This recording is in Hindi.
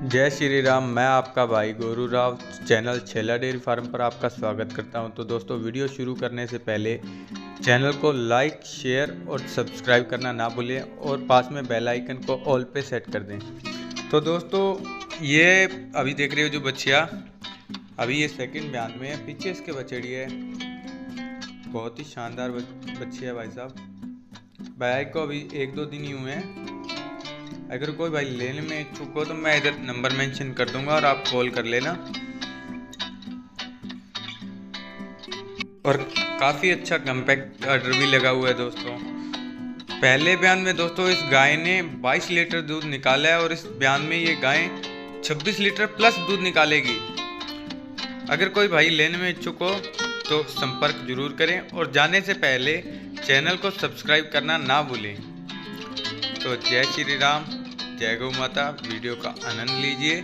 जय श्री राम। मैं आपका भाई गोरू राव चैनल छेला डेयरी फार्म पर आपका स्वागत करता हूं। तो दोस्तों, वीडियो शुरू करने से पहले चैनल को लाइक, शेयर और सब्सक्राइब करना ना भूलें और पास में बेल आइकन को ऑल पे सेट कर दें। तो दोस्तों, ये अभी देख रहे हो जो बच्चिया, अभी ये सेकंड बयान में है। पीछे इसके बछड़ी है, बहुत ही शानदार बच्ची है भाई साहब। भाई को अभी 1-2 दिन ही हुए हैं। अगर कोई भाई लेने में इच्छुक हो तो मैं इधर नंबर मेंशन कर दूंगा और आप कॉल कर लेना। और काफ़ी अच्छा कॉम्पैक्ट ऑर्डर भी लगा हुआ है दोस्तों। पहले बयान में दोस्तों इस गाय ने 22 लीटर दूध निकाला है और इस बयान में ये गाय 26 लीटर प्लस दूध निकालेगी। अगर कोई भाई लेने में इच्छुक हो तो संपर्क जरूर करें और जाने से पहले चैनल को सब्सक्राइब करना ना भूलें। तो जय श्री राम, जय गौ माता। वीडियो का आनंद लीजिए।